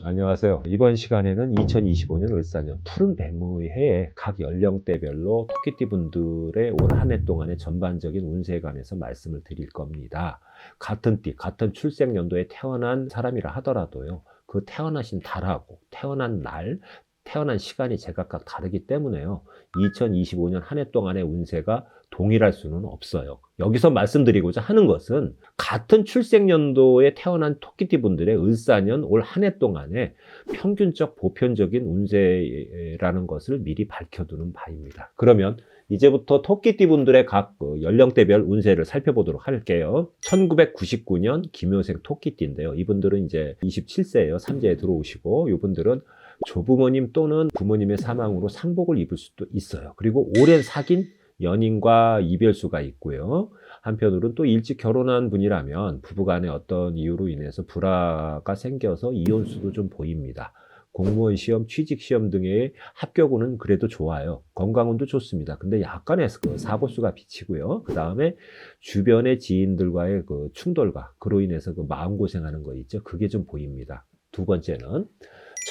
안녕하세요. 이번 시간에는 2025년 을사년 푸른 뱀의 해에 각 연령대별로 토끼띠 분들의 올 한 해 동안의 전반적인 운세에 관해서 말씀을 드릴 겁니다. 같은 띠, 같은 출생 연도에 태어난 사람이라 하더라도요. 그 태어나신 달하고 태어난 날, 태어난 시간이 제각각 다르기 때문에요. 2025년 한 해 동안의 운세가 동일할 수는 없어요. 여기서 말씀드리고자 하는 것은 같은 출생연도에 태어난 토끼띠 분들의 을사년 올 한 해 동안의 평균적 보편적인 운세라는 것을 미리 밝혀두는 바입니다. 그러면 이제부터 토끼띠 분들의 각 연령대별 운세를 살펴보도록 할게요. 1999년 김효생 토끼띠인데요. 이분들은 이제 27세예요. 삼재에 들어오시고 이분들은 조부모님 또는 부모님의 사망으로 상복을 입을 수도 있어요. 그리고 오랜 사귄 연인과 이별수가 있고요. 한편으로는 또 일찍 결혼한 분이라면 부부간에 어떤 이유로 인해서 불화가 생겨서 이혼수도 좀 보입니다. 공무원 시험, 취직 시험 등의 합격운은 그래도 좋아요. 건강운도 좋습니다. 근데 약간의 사고수가 비치고요. 그 다음에 주변의 지인들과의 그 충돌과 그로 인해서 그 마음고생하는 거 있죠. 그게 좀 보입니다. 두 번째는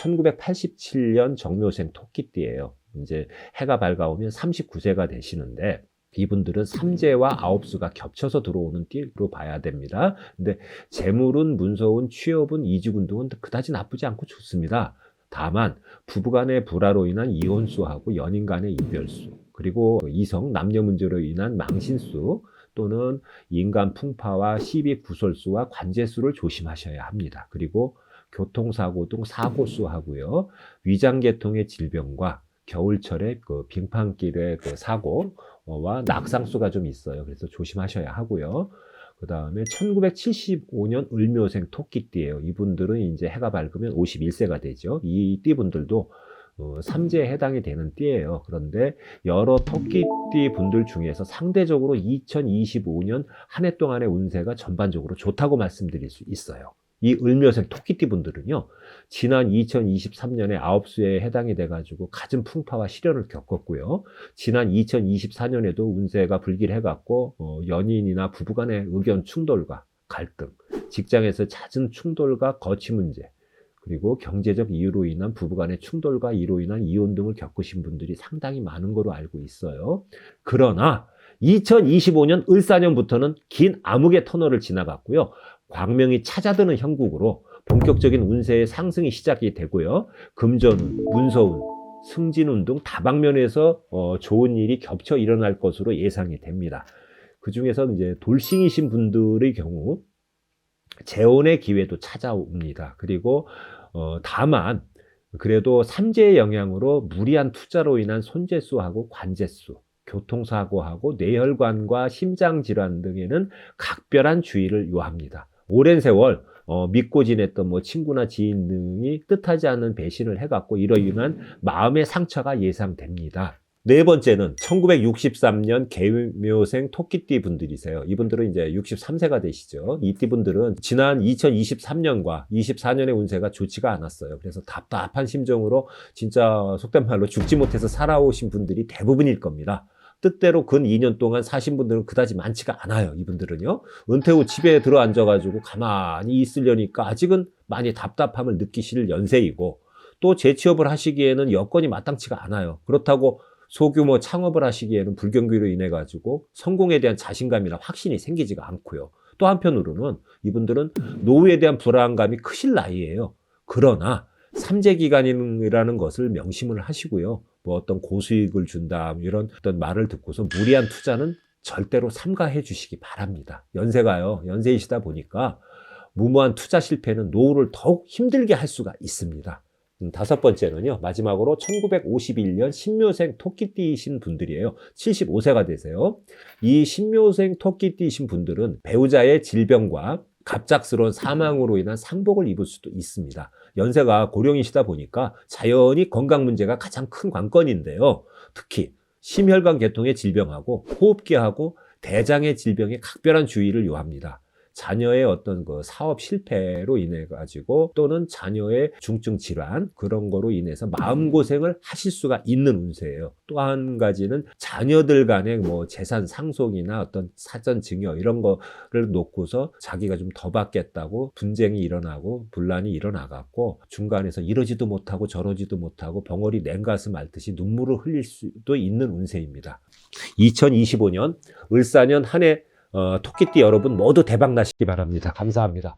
1987년 정묘생 토끼띠예요. 이제 해가 밝아오면 39세가 되시는데 이분들은 삼재와 아홉수가 겹쳐서 들어오는 띠로 봐야 됩니다. 근데 재물운, 문서운, 취업운, 이직운 등은 그다지 나쁘지 않고 좋습니다. 다만 부부간의 불화로 인한 이혼수하고 연인 간의 이별수, 그리고 이성, 남녀 문제로 인한 망신수 또는 인간 풍파와 시비 구설수와 관제수를 조심하셔야 합니다. 그리고 교통사고 등 사고수하고요. 위장계통의 질병과 겨울철에 그 빙판길의 그 사고와 낙상수가 좀 있어요. 그래서 조심하셔야 하고요. 그 다음에 1975년 을묘생 토끼띠예요. 이분들은 이제 해가 밝으면 51세가 되죠. 이 띠분들도 삼재에 해당이 되는 띠예요. 그런데 여러 토끼띠 분들 중에서 상대적으로 2025년 한 해 동안의 운세가 전반적으로 좋다고 말씀드릴 수 있어요. 이 을묘생 토끼띠 분들은요, 지난 2023년에 아홉수에 해당이 돼가지고 갖은 풍파와 시련을 겪었고요. 지난 2024년에도 운세가 불길해갖고 연인이나 부부간의 의견 충돌과 갈등, 직장에서 잦은 충돌과 거취 문제, 그리고 경제적 이유로 인한 부부간의 충돌과 이로 인한 이혼 등을 겪으신 분들이 상당히 많은 거로 알고 있어요. 그러나 2025년 을사년부터는 긴 암흑의 터널을 지나갔고요. 광명이 찾아드는 형국으로 본격적인 운세의 상승이 시작이 되고요. 금전운, 문서운, 승진운 등 다방면에서 좋은 일이 겹쳐 일어날 것으로 예상이 됩니다. 그 중에서 이제 돌싱이신 분들의 경우 재혼의 기회도 찾아옵니다. 그리고 다만 그래도 삼재의 영향으로 무리한 투자로 인한 손재수하고 관재수, 교통사고하고 뇌혈관과 심장질환 등에는 각별한 주의를 요합니다. 오랜 세월 믿고 지냈던 친구나 지인 등이 뜻하지 않는 배신을 해갖고 이로 인한 마음의 상처가 예상됩니다. 네 번째는 1963년 개묘생 토끼띠 분들이세요. 이분들은 이제 63세가 되시죠. 이 띠분들은 지난 2023년과 24년의 운세가 좋지가 않았어요. 그래서 답답한 심정으로 진짜 속된 말로 죽지 못해서 살아오신 분들이 대부분일 겁니다. 뜻대로 근 2년 동안 사신 분들은 그다지 많지가 않아요. 이분들은요. 은퇴 후 집에 들어 앉아가지고 가만히 있으려니까 아직은 많이 답답함을 느끼실 연세이고 또 재취업을 하시기에는 여건이 마땅치가 않아요. 그렇다고 소규모 창업을 하시기에는 불경기로 인해 가지고 성공에 대한 자신감이나 확신이 생기지가 않고요. 또 한편으로는 이분들은 노후에 대한 불안감이 크실 나이예요. 그러나 삼재 기간이라는 것을 명심을 하시고요. 어떤 고수익을 준다 이런 어떤 말을 듣고서 무리한 투자는 절대로 삼가해 주시기 바랍니다. 연세가요. 연세이시다 보니까 무모한 투자 실패는 노후를 더욱 힘들게 할 수가 있습니다. 다섯 번째는요. 마지막으로 1951년 신묘생 토끼띠이신 분들이에요. 75세가 되세요. 이 신묘생 토끼띠이신 분들은 배우자의 질병과 갑작스러운 사망으로 인한 상복을 입을 수도 있습니다. 연세가 고령이시다 보니까 자연히 건강 문제가 가장 큰 관건인데요. 특히 심혈관 계통의 질병하고 호흡기하고 대장의 질병에 각별한 주의를 요합니다. 자녀의 어떤 그 사업 실패로 인해 가지고 또는 자녀의 중증 질환 그런 거로 인해서 마음고생을 하실 수가 있는 운세예요. 또 한 가지는 자녀들 간의 뭐 재산 상속이나 어떤 사전 증여 이런 거를 놓고서 자기가 좀 더 받겠다고 분쟁이 일어나고 분란이 일어나갖고 중간에서 이러지도 못하고 저러지도 못하고 벙어리 냉가슴 앓듯이 눈물을 흘릴 수도 있는 운세입니다. 2025년 을사년 한 해 토끼띠 여러분 모두 대박 나시기 바랍니다. 감사합니다.